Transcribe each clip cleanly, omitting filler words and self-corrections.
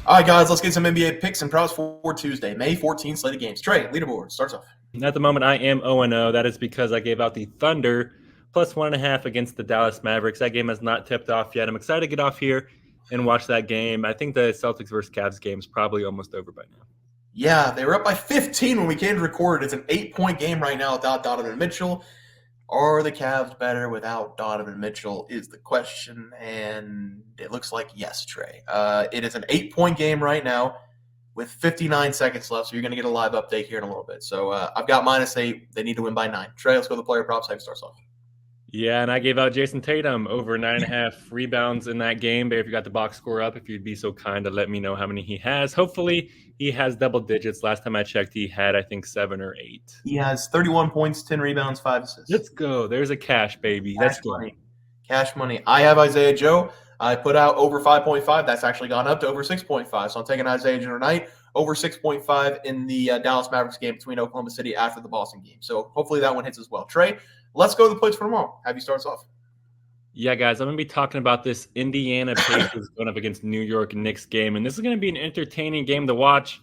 All right, guys, let's get some NBA picks and props for Tuesday, May 14th slate of games. Trey, leaderboard starts off. At the moment, I am 0-0. That is because I gave out the Thunder plus 1.5 against the Dallas Mavericks. That game has not tipped off yet. I'm excited to get off here and watch that game. I think the Celtics versus Cavs game is probably almost over by now. Yeah, they were up by 15 when we came to record. It's an 8-point game right now without Donovan Mitchell. Are the Cavs better without Donovan Mitchell is the question, and it looks like yes, Trey. It is an 8-point game right now with 59 seconds left, so you're going to get a live update here in a little bit. So I've got -8. They need to win by 9. Trey, let's go to the player props. How starts off? Yeah, and I gave out Jason Tatum over 9.5 rebounds in that game. But if you got the box score up, if you'd be so kind to let me know how many he has. Hopefully, he has double digits. Last time I checked, he had, I think, 7 or 8. He has 31 points, 10 rebounds, 5 assists. Let's go. There's a cash, baby. Cash money. Cash money. I have Isaiah Joe. I put out over 5.5. That's actually gone up to over 6.5. So I'm taking Isaiah Joe tonight, over 6.5 in the Dallas Mavericks game between Oklahoma City after the Boston game. So hopefully that one hits as well. Trey, let's go to the plays for tomorrow. Have you start us off? Yeah, guys, I'm going to be talking about this Indiana Pacers going up against New York Knicks game, and this is going to be an entertaining game to watch.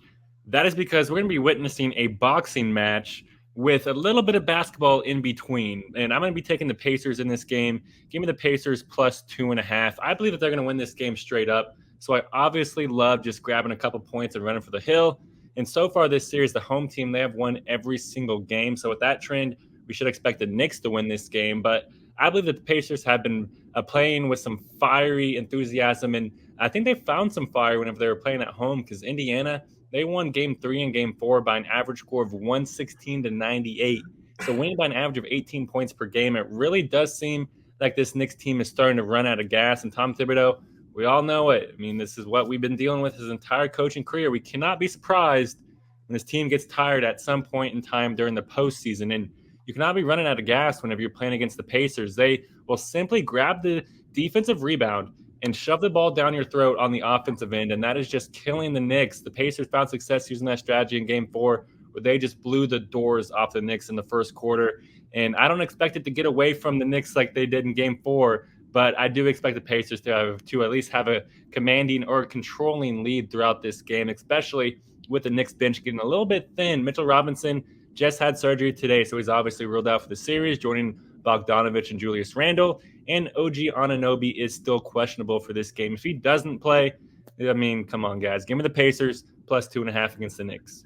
That is because we're going to be witnessing a boxing match with a little bit of basketball in between, and I'm going to be taking the Pacers in this game. Give me the Pacers plus 2.5. I believe that they're going to win this game straight up, so I obviously love just grabbing a couple points and running for the hill. And so far this series, the home team, they have won every single game, so with that trend, we should expect the Knicks to win this game, but I believe that the Pacers have been playing with some fiery enthusiasm, and I think they found some fire whenever they were playing at home because Indiana, they won Game 3 and Game 4 by an average score of 116-98. So winning by an average of 18 points per game, it really does seem like this Knicks team is starting to run out of gas. And Tom Thibodeau, we all know it. I mean, this is what we've been dealing with his entire coaching career. We cannot be surprised when this team gets tired at some point in time during the postseason. And you cannot be running out of gas whenever you're playing against the Pacers. They will simply grab the defensive rebound and shove the ball down your throat on the offensive end, and that is just killing the Knicks. The Pacers found success using that strategy in Game 4, where they just blew the doors off the Knicks in the first quarter. And I don't expect it to get away from the Knicks like they did in Game 4, but I do expect the Pacers to at least have a commanding or controlling lead throughout this game, especially with the Knicks bench getting a little bit thin. Mitchell Robinson just had surgery today, so he's obviously ruled out for the series, joining Bogdanovich and Julius Randle. And OG Anunoby is still questionable for this game. If he doesn't play, I mean, come on, guys. Give me the Pacers plus 2.5 against the Knicks.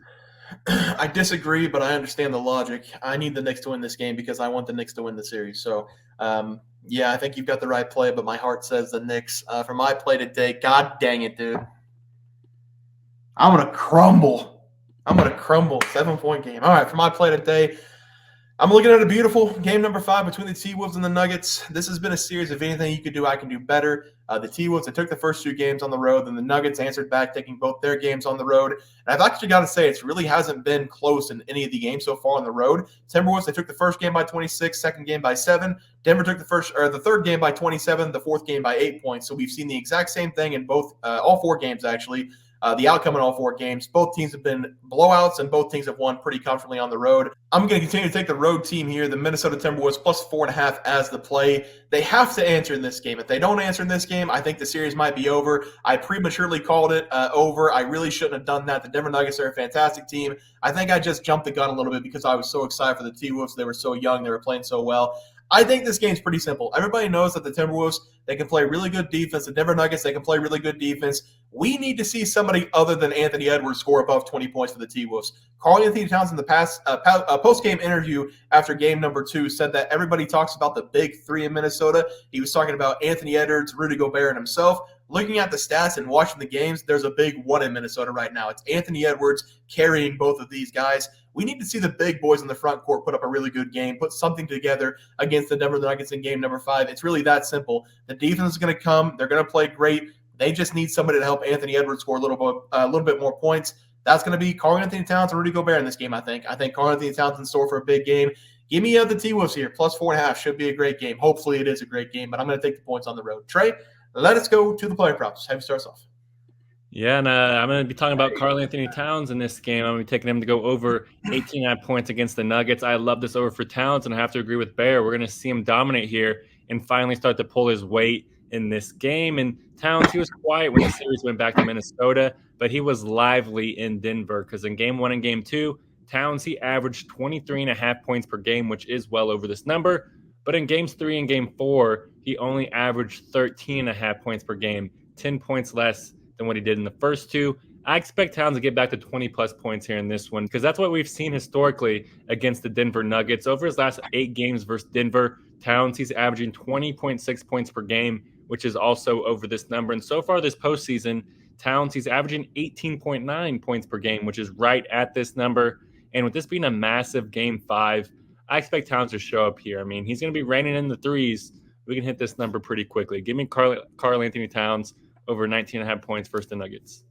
I disagree, but I understand the logic. I need the Knicks to win this game because I want the Knicks to win the series. So, yeah, I think you've got the right play, but my heart says the Knicks. For my play today, God dang it, dude. I'm going to crumble. 7-point game. All right, for my play today, I'm looking at a beautiful game number 5 between the T-Wolves and the Nuggets. This has been a series of anything you could do, I can do better. The T-Wolves, they took the first 2 games on the road, and the Nuggets answered back, taking both their games on the road. And I've actually got to say, it really hasn't been close in any of the games so far on the road. Timberwolves, they took the first game by 26, second game by 7. Denver took the third game by 27, the fourth game by 8 points. So we've seen the exact same thing in all 4 games, actually. The outcome in all 4 games. Both teams have been blowouts, and both teams have won pretty comfortably on the road. I'm going to continue to take the road team here, the Minnesota Timberwolves, plus 4.5 as the play. They have to answer in this game. If they don't answer in this game, I think the series might be over. I prematurely called it over. I really shouldn't have done that. The Denver Nuggets are a fantastic team. I think I just jumped the gun a little bit because I was so excited for the T-Wolves. They were so young. They were playing so well. I think this game's pretty simple. Everybody knows that the Timberwolves, they can play really good defense. The Denver Nuggets, they can play really good defense. We need to see somebody other than Anthony Edwards score above 20 points for the T-Wolves. Karl-Anthony Towns in the post-game interview after game number 2 said that everybody talks about the big 3 in Minnesota. He was talking about Anthony Edwards, Rudy Gobert, and himself. Looking at the stats and watching the games, there's a big 1 in Minnesota right now. It's Anthony Edwards carrying both of these guys. We need to see the big boys in the front court put up a really good game, put something together against the Denver Nuggets in game number 5. It's really that simple. The defense is going to come. They're going to play great. They just need somebody to help Anthony Edwards score a little bit more points. That's going to be Karl-Anthony Towns and Rudy Gobert in this game, I think. I think Karl-Anthony Towns in store for a big game. Give me the T-Wolves here, plus 4.5. Should be a great game. Hopefully it is a great game, but I'm going to take the points on the road. Trey, let us go to the player props. Have you start us off? Yeah, and I'm going to be talking about Karl-Anthony Towns in this game. I'm going to be taking him to go over 18 points against the Nuggets. I love this over for Towns, and I have to agree with Bear. We're going to see him dominate here and finally start to pull his weight in this game. And Towns, he was quiet when the series went back to Minnesota, but he was lively in Denver because in game 1 and game 2, Towns, he averaged 23.5 points per game, which is well over this number. But in games 3 and game 4, he only averaged 13.5 points per game, 10 points less than what he did in the first two. I expect Towns to get back to 20-plus points here in this one because that's what we've seen historically against the Denver Nuggets. Over his last 8 games versus Denver, Towns, he's averaging 20.6 points per game, which is also over this number. And so far this postseason, Towns, he's averaging 18.9 points per game, which is right at this number. And with this being a massive game 5, I expect Towns to show up here. I mean, he's going to be raining in the threes. We can hit this number pretty quickly. Give me Karl-Anthony Towns over 19.5 points versus the Nuggets.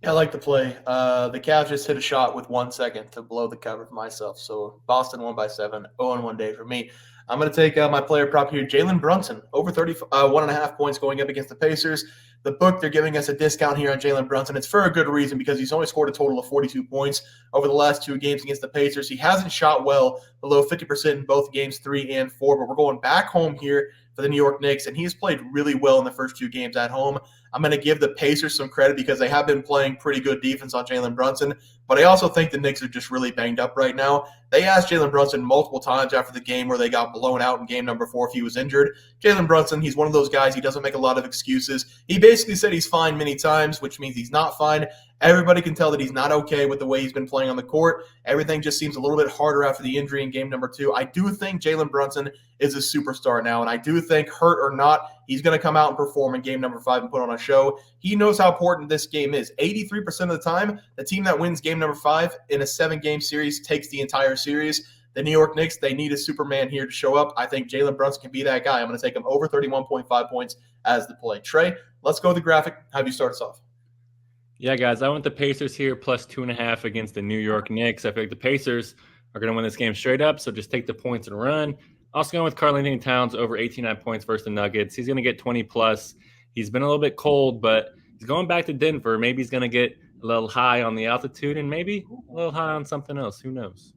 Yeah, I like the play. The Cavs just hit a shot with 1 second to blow the cover for myself. So Boston won by 7, 0-1 day for me. I'm going to take my player prop here, Jalen Brunson, over 1.5 points going up against the Pacers. The book, they're giving us a discount here on Jalen Brunson. It's for a good reason because he's only scored a total of 42 points over the last 2 games against the Pacers. He hasn't shot well, below 50% in both games 3 and 4, but we're going back home here for the New York Knicks, and he's played really well in the first 2 games at home. I'm going to give the Pacers some credit because they have been playing pretty good defense on Jalen Brunson, but I also think the Knicks are just really banged up right now. They asked Jalen Brunson multiple times after the game where they got blown out in game number 4 if he was injured. Jalen Brunson, he's one of those guys, he doesn't make a lot of excuses. He basically said he's fine many times, which means he's not fine. Everybody can tell that he's not okay with the way he's been playing on the court. Everything just seems a little bit harder after the injury in game number 2. I do think Jalen Brunson is a superstar now, and I do think, hurt or not, he's going to come out and perform in game number 5 and put on a show. He knows how important this game is. 83% of the time, the team that wins game number 5 in a 7-game series takes the entire series. The New York Knicks, they need a Superman here to show up. I think Jalen Brunson can be that guy. I'm going to take him over 31.5 points as the play. Trey, let's go to the graphic. Have you start us off? Yeah, guys, I went the Pacers here plus 2.5 against the New York Knicks. I feel like the Pacers are going to win this game straight up, so just take the points and run. Also going with Karl-Anthony Towns over 18.5 points versus the Nuggets. He's going to get 20+. He's been a little bit cold, but he's going back to Denver. Maybe he's going to get a little high on the altitude and maybe a little high on something else. Who knows?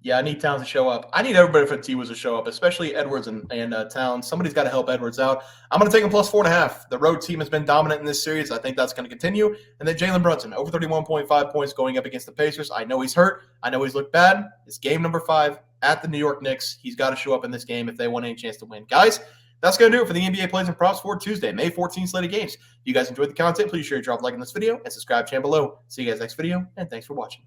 Yeah, I need Towns to show up. I need everybody for the T-Wiz to show up, especially Edwards and Towns. Somebody's got to help Edwards out. I'm going to take him plus 4.5. The road team has been dominant in this series. I think that's going to continue. And then Jalen Brunson, over 31.5 points going up against the Pacers. I know he's hurt. I know he's looked bad. It's game number 5 at the New York Knicks. He's got to show up in this game if they want any chance to win. Guys, that's going to do it for the NBA Plays and Props for Tuesday, May 14th slate of games. If you guys enjoyed the content, please share, drop a like on this video, and subscribe channel below. See you guys next video, and thanks for watching.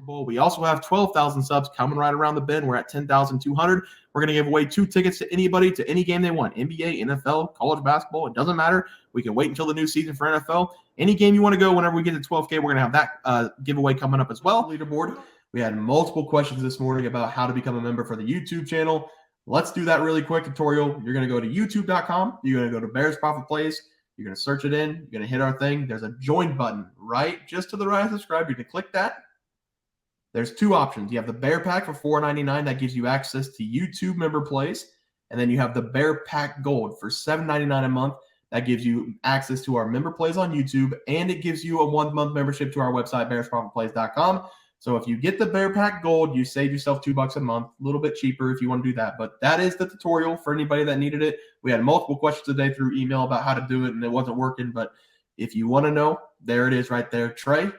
Bowl. We also have 12,000 subs coming right around the bend. We're at 10,200. We're going to give away 2 tickets to anybody to any game they want. NBA, NFL, college basketball. It doesn't matter. We can wait until the new season for NFL. Any game you want to go, whenever we get to 12K, we're going to have that giveaway coming up as well. Leaderboard. We had multiple questions this morning about how to become a member for the YouTube channel. Let's do that really quick tutorial. You're going to go to youtube.com. You're going to go to Bears Profit Plays. You're going to search it in. You're going to hit our thing. There's a join button right just to the right of subscribe. You can click that. There's 2 options. You have the Bear Pack for $4.99. That gives you access to YouTube member plays. And then you have the Bear Pack Gold for $7.99 a month. That gives you access to our member plays on YouTube. And it gives you a 1-month membership to our website, bearsprofitplays.com. So if you get the Bear Pack Gold, you save yourself $2 a month. A little bit cheaper if you want to do that. But that is the tutorial for anybody that needed it. We had multiple questions today through email about how to do it, and it wasn't working. But if you want to know, there it is right there. Trey,